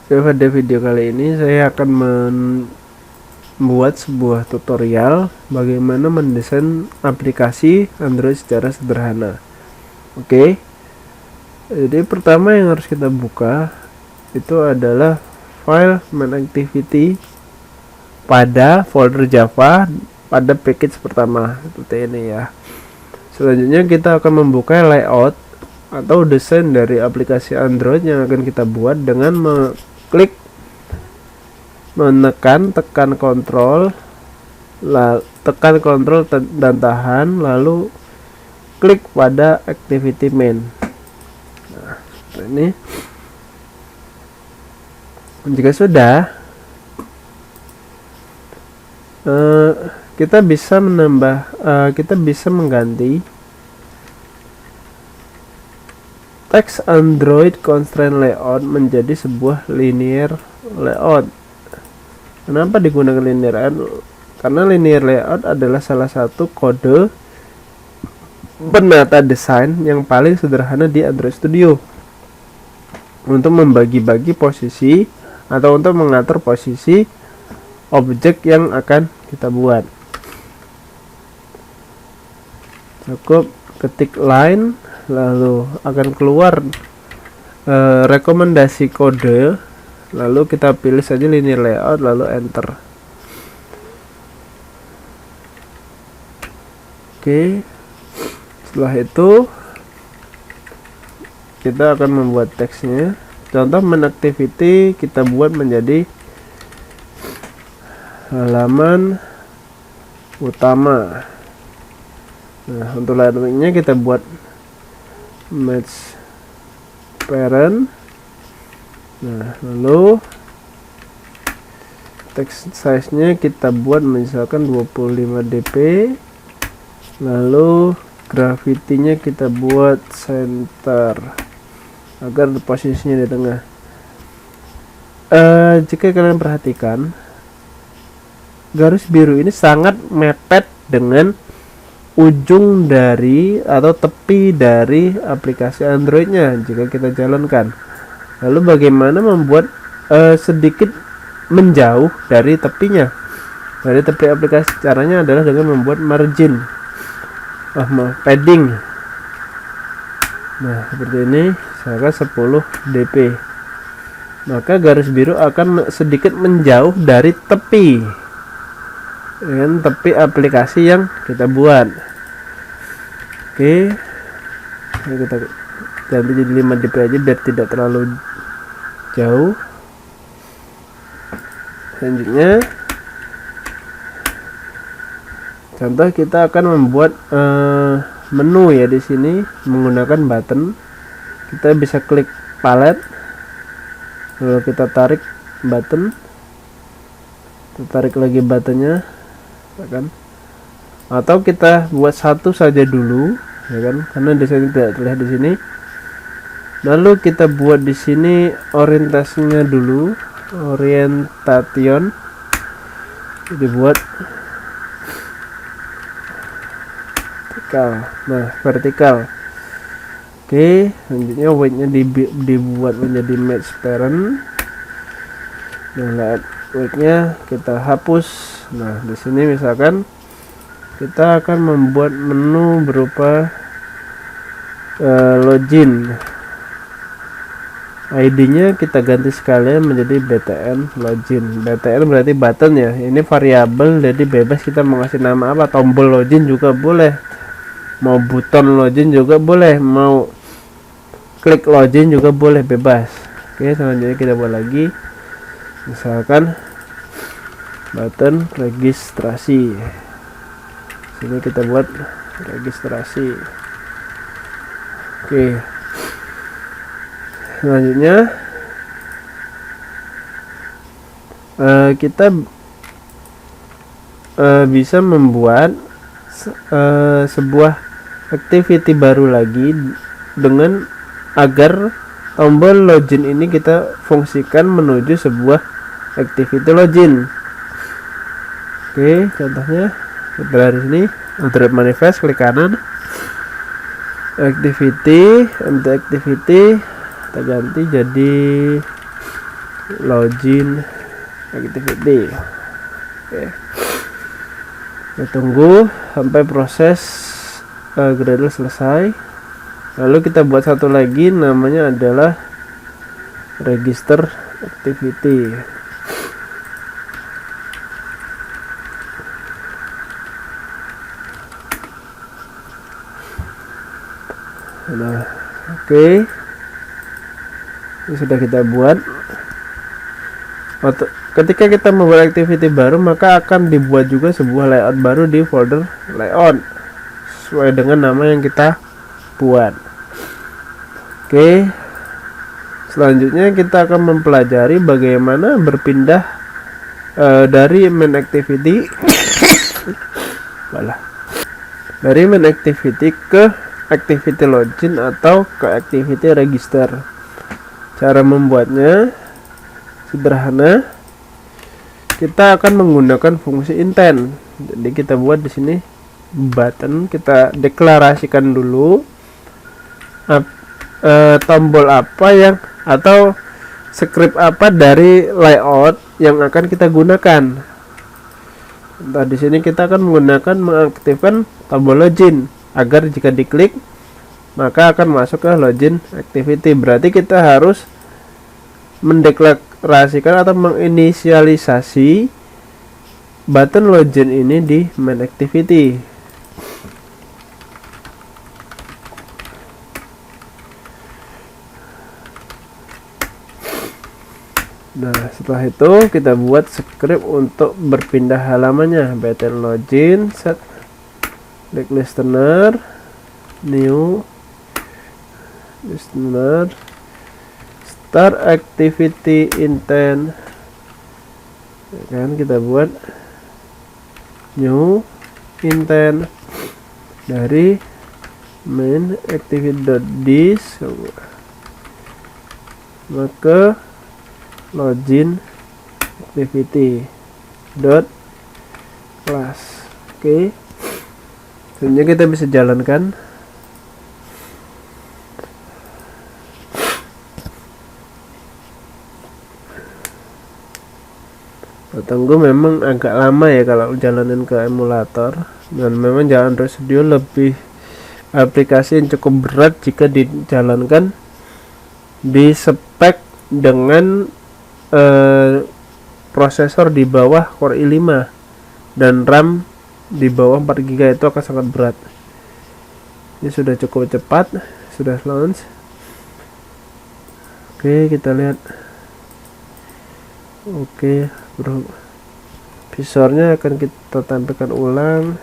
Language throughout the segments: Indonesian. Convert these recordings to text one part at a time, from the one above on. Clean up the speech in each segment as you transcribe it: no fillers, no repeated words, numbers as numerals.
Pada video kali ini saya akan membuat sebuah tutorial bagaimana mendesain aplikasi Android secara sederhana. Oke, jadi pertama yang harus kita buka itu adalah file main activity pada folder Java pada package pertama seperti ini ya. Selanjutnya kita akan membuka layout atau desain dari aplikasi Android yang akan kita buat dengan tekan kontrol dan tahan, lalu klik pada activity main. Nah, ini jika sudah, kita bisa mengganti teks Android constraint layout menjadi sebuah linear layout. Kenapa digunakan linear layout? Karena linear layout adalah salah satu kode penata desain yang paling sederhana di Android Studio untuk membagi-bagi posisi atau untuk mengatur posisi objek yang akan kita buat. Cukup ketik line, lalu akan keluar rekomendasi kode, lalu kita pilih saja linear layout, lalu enter. Oke, setelah itu kita akan membuat teksnya. Contoh main activity kita buat menjadi halaman utama. Nah, untuk layarnya kita buat match parent. Nah, lalu text size nya kita buat misalkan 25 dp, lalu gravity-nya kita buat center agar posisinya di tengah. Jika kalian perhatikan, garis biru ini sangat mepet dengan ujung dari atau tepi dari aplikasi Androidnya jika kita jalankan. Lalu bagaimana membuat sedikit menjauh dari tepinya, dari tepi aplikasi? Caranya adalah dengan membuat margin, padding. Nah, seperti ini, misalkan 10 dp, maka garis biru akan sedikit menjauh dari tepi aplikasi yang kita buat. Oke, ini kita ganti jadi 5 dp aja biar tidak terlalu jauh. Selanjutnya, contoh kita akan membuat menu ya. Di sini menggunakan button, kita bisa klik palette, lalu kita tarik button, tarik lagi buttonnya, ya kan? Atau kita buat satu saja dulu, ya kan? Karena di sini tidak terlihat di sini. Lalu kita buat di sini orientasinya dulu, orientation, dibuat vertikal. Nah, vertikal. Oke, selanjutnya weight-nya dibuat menjadi match parent. Nah, weight-nya kita hapus. Nah, di sini misalkan kita akan membuat menu berupa login. ID-nya kita ganti sekalian menjadi btn login. Btn berarti button ya. Ini variabel, jadi bebas kita mau kasih nama apa. Tombol login juga boleh, mau button login juga boleh, mau klik login juga boleh, bebas. Oke, selanjutnya kita buat lagi, misalkan button registrasi. Sini kita buat registrasi. Oke, selanjutnya kita bisa membuat sebuah activity baru lagi dengan agar tombol login ini kita fungsikan menuju sebuah activity login. Oke, contohnya dari sini Android manifest, klik kanan, activity, untuk activity kita ganti jadi login activity. Oke, kita tunggu sampai proses Gradle selesai. Lalu kita buat satu lagi, namanya adalah register activity. Nah, oke, ini sudah kita buat. Ketika kita membuat activity baru, maka akan dibuat juga sebuah layout baru di folder layout sesuai dengan nama yang kita buat. Oke, selanjutnya kita akan mempelajari bagaimana berpindah dari main activity dari main activity ke activity login atau ke activity register. Cara membuatnya sederhana. Kita akan menggunakan fungsi intent. Jadi kita buat di sini button, kita deklarasikan dulu tombol apa yang atau script apa dari layout yang akan kita gunakan. Nah, di sini kita akan menggunakan mengaktifkan tombol login agar jika diklik maka akan masuk ke login activity. Berarti kita harus mendeklarasikan atau menginisialisasi button login ini di main activity. Nah, setelah itu kita buat script untuk berpindah halamannya. Button login set listener new listener start activity intent. Kan kita buat new intent dari main activity.this maka login activity dot class. Oke, selanjutnya kita bisa jalankan. Tunggu, memang agak lama ya kalau jalanin ke emulator, dan memang jalan Android Studio lebih aplikasi yang cukup berat jika dijalankan di spek dengan prosesor di bawah Core i5 dan RAM di bawah 4 GB. Itu akan sangat berat. Ini sudah cukup cepat, sudah launch. Oke, kita lihat. Oke, bro, visornya akan kita tampilkan ulang.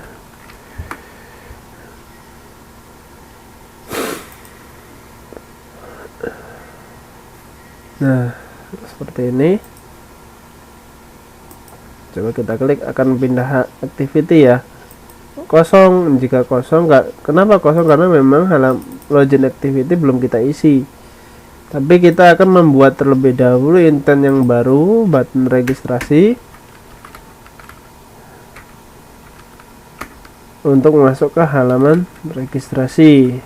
Nah, seperti ini. Coba kita klik, akan pindah activity ya. Kosong. Jika kosong, kenapa kosong? Karena memang login activity belum kita isi. Tapi kita akan membuat terlebih dahulu intent yang baru, button registrasi, untuk masuk ke halaman registrasi.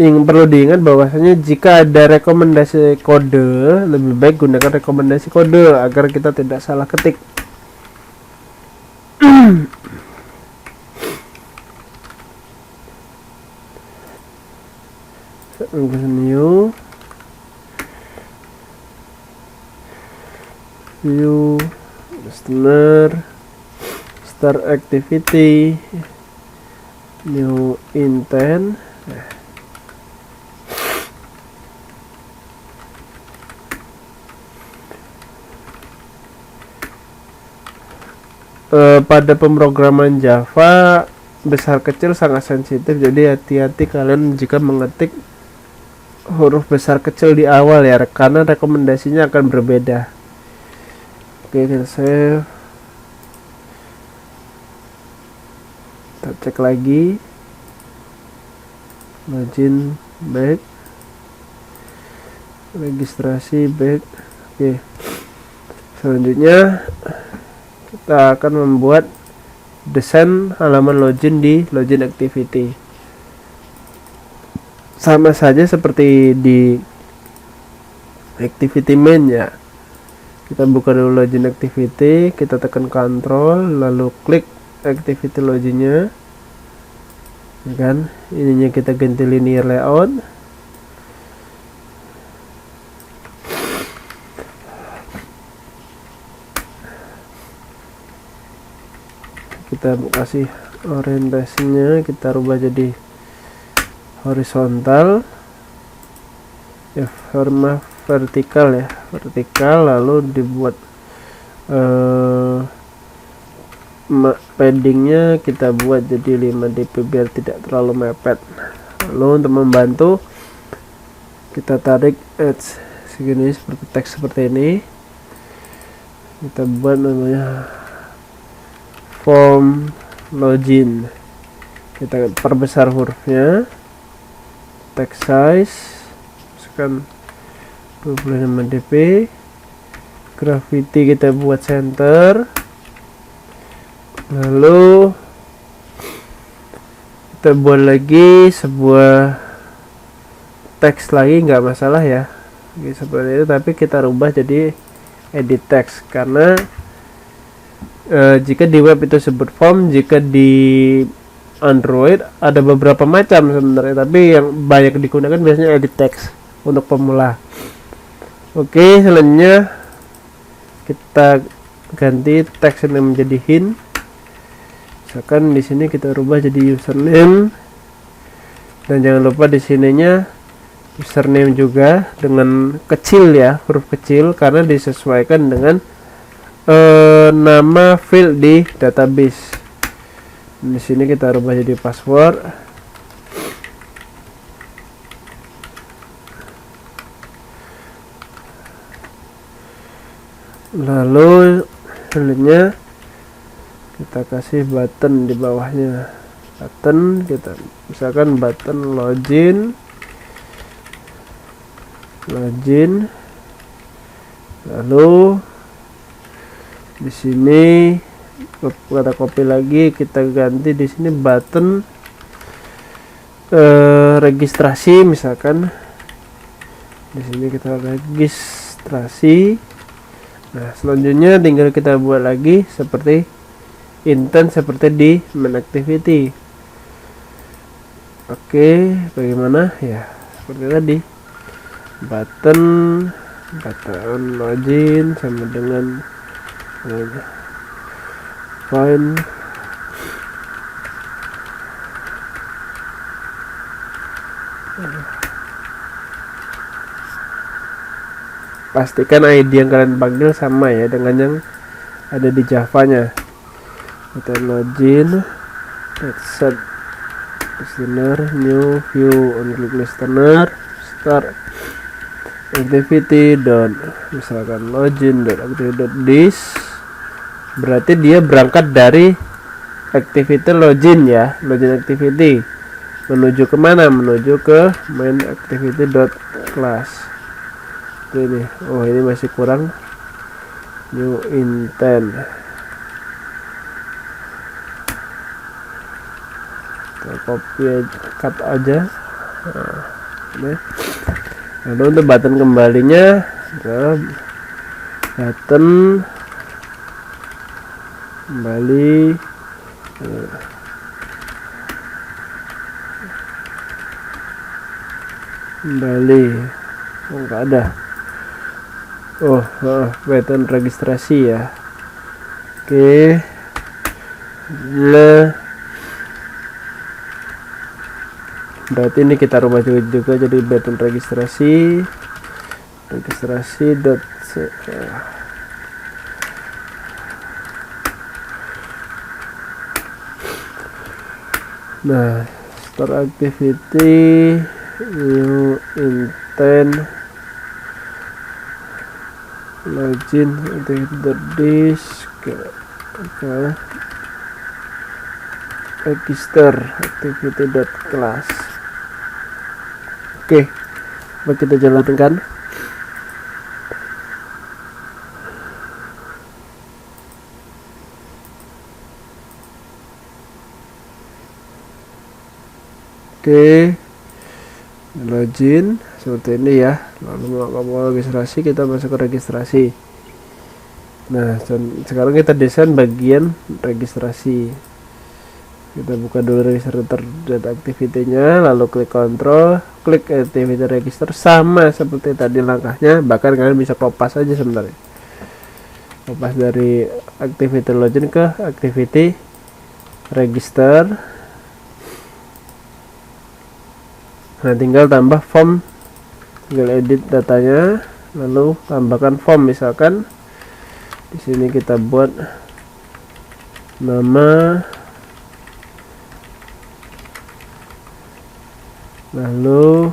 Yang perlu diingat bahwasanya jika ada rekomendasi kode, lebih baik gunakan rekomendasi kode agar kita tidak salah ketik. New listener start activity new intent. Pada pemrograman Java besar kecil sangat sensitif, jadi hati-hati kalian jika mengetik huruf besar kecil di awal ya, karena rekomendasinya akan berbeda. Oke, kita save, kita cek lagi, login back, registrasi back. Oke, selanjutnya kita akan membuat desain halaman login di login activity. Sama saja seperti di activity main ya. Kita buka dulu login activity, kita tekan control, lalu klik activity loginnya, ya kan? Ininya kita ganti linear layout. Kita kasih orientasinya, kita rubah jadi horizontal, ya vertikal ya, vertikal, lalu dibuat paddingnya kita buat jadi 5 dp biar tidak terlalu mepet. Lalu untuk membantu kita tarik edge segini seperti teks seperti ini, kita buat namanya form login, kita perbesar hurufnya, text size masukkan 25 dp, graffiti kita buat center, lalu kita buat lagi sebuah teks lagi, nggak masalah ya, seperti itu, tapi kita rubah jadi edit text karena jika di web itu sebut form, jika di Android ada beberapa macam sebenarnya, tapi yang banyak digunakan biasanya edit text untuk pemula. Oke, selanjutnya kita ganti teks ini menjadi hint. Misalkan di sini kita rubah jadi username, dan jangan lupa di sininya username juga dengan kecil ya, huruf kecil, karena disesuaikan dengan nama field di database. Di sini kita rubah jadi password. Lalu selanjutnya kita kasih button di bawahnya. Button kita misalkan button login. Lalu di sini kita copy lagi, kita ganti di sini button registrasi misalkan. Di sini kita registrasi. Nah, selanjutnya tinggal kita buat lagi seperti intent seperti di main activity. Oke, bagaimana ya? Seperti tadi. Button login sama dengan find pastikan ID yang kalian panggil sama ya dengan yang ada di Java-nya. Kita login, set listener, new view, on click listener, start activity dot misalkan login dot activity dot this, berarti dia berangkat dari activity login ya, login activity menuju kemana, menuju ke main activity dot class. Ini oh ini masih kurang, new intent, kita copy cut aja. Nah, lalu untuk button kembalinya button kembali oh enggak ada, button registrasi ya. Oke, berarti ini kita rubah juga jadi button registrasi dot nah start activity new intent login activity dot disk register activity dot class. Oke, coba kita jalankan. Oke, login seperti ini ya. Lalu mau registrasi, kita masuk ke registrasi. Nah, sekarang kita desain bagian registrasi. Kita buka dulu register data activity-nya, lalu klik control, klik activity register, sama seperti tadi langkahnya. Bahkan kalian bisa kopas aja sebenarnya, kopas dari activity login ke activity register. Nah, tinggal tambah form, tinggal edit datanya, lalu tambahkan form. Misalkan di sini kita buat nama, lalu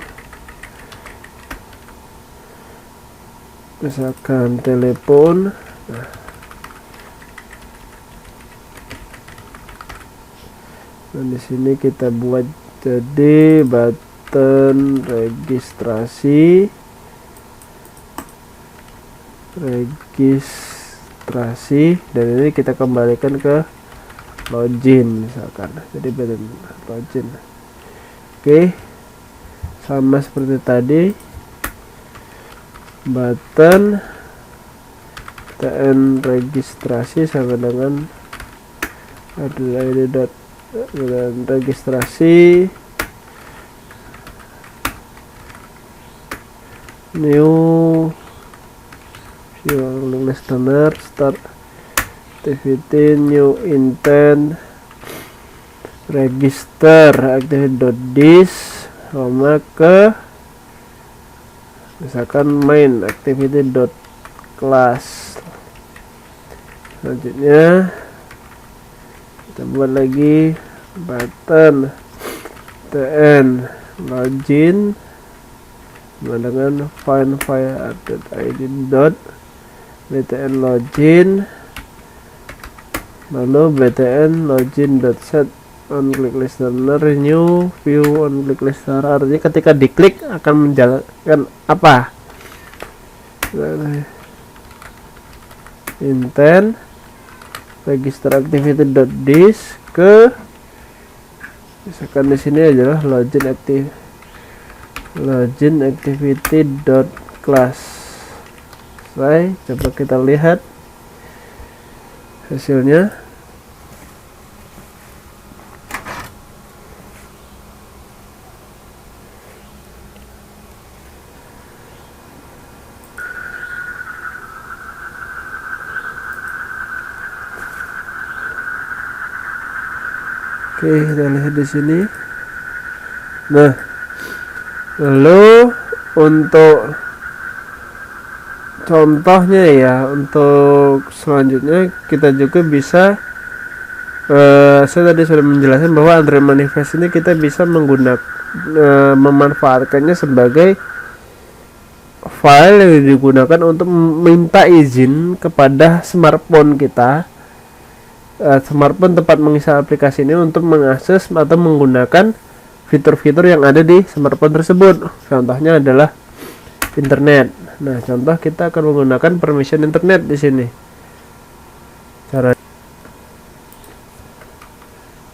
misalkan telepon. Nah, di sini kita buat jadi button registrasi, dan ini kita kembalikan ke login misalkan, jadi button login. Oke, sama seperti tadi, button TN registrasi sama dengan id registrasi, new listener, start activity, new intent, register activity.this, sama ke misalkan main activity.class. Selanjutnya kita buat lagi button tn login dengan find file id btn login, lalu btn login set on click listener, new view on click listener. Artinya ketika diklik akan menjalankan apa, intent register activity.this ke misalkan di sini adalah login activity.class. Selesai, coba kita lihat hasilnya. Oke, kita lihat di sini. Nah, lalu untuk contohnya ya, untuk selanjutnya kita juga bisa saya tadi sudah menjelaskan bahwa Android Manifest ini kita bisa menggunakan memanfaatkannya sebagai file yang digunakan untuk meminta izin kepada smartphone kita, smartphone tempat menginstal aplikasi ini untuk mengakses atau menggunakan fitur-fitur yang ada di smartphone tersebut. Contohnya adalah internet. Nah, contoh kita akan menggunakan permission internet di sini. Cara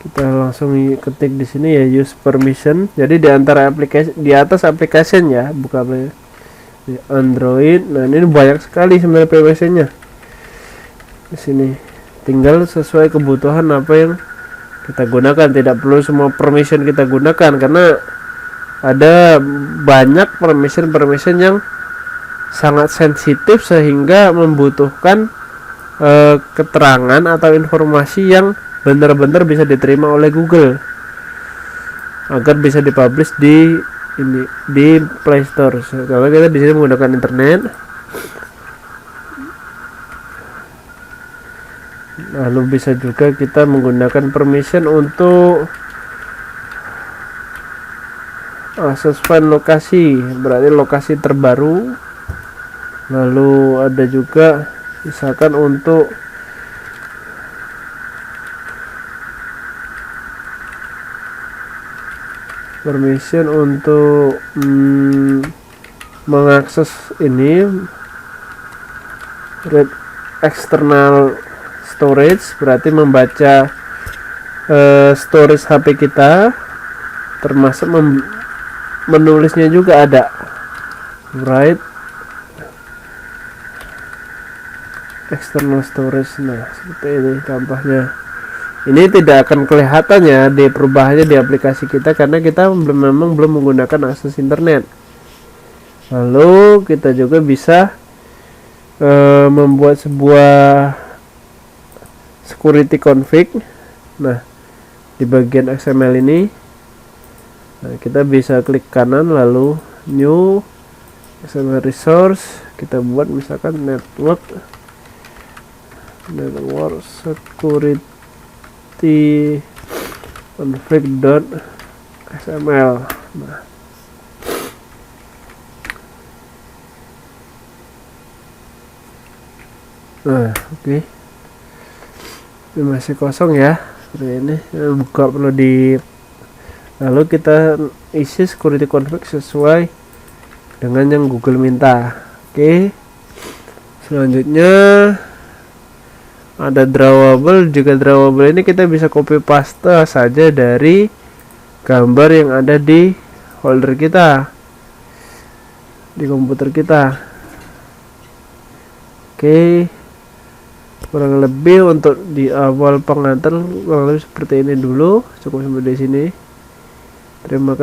kita langsung ketik di sini ya, use permission. Jadi di antara aplikasi, di atas application ya, buka di Android. Nah, ini banyak sekali sebenarnya permissionnya di sini. Tinggal sesuai kebutuhan apa yang kita gunakan. Tidak perlu semua permission kita gunakan, karena ada banyak permission yang sangat sensitif sehingga membutuhkan keterangan atau informasi yang benar-benar bisa diterima oleh Google agar bisa dipublish di Play Store. Kalau kita di sini menggunakan internet, lalu bisa juga kita menggunakan permission untuk akses file lokasi, berarti lokasi terbaru. Lalu ada juga misalkan untuk permission untuk mengakses ini read external storage, berarti membaca storage HP kita. termasuk menulisnya juga ada. Write external storage. Nah, seperti ini contohnya. Ini tidak akan kelihatan ya di perubahannya di aplikasi kita karena kita memang belum menggunakan akses internet. Lalu kita juga bisa membuat sebuah security config. Nah, di bagian XML ini, nah, kita bisa klik kanan lalu new XML resource. Kita buat misalkan network security config.xml. Nah, oke. Ini masih kosong ya. Seperti ini. Buka perlu di. Lalu kita isi security config sesuai dengan yang Google minta. Oke. Selanjutnya ada drawable. Juga drawable ini kita bisa copy paste saja dari gambar yang ada di folder kita di komputer kita. Oke, kurang lebih untuk di awal pengantar kurang lebih seperti ini dulu. Cukup sampai di sini. Terima kasih.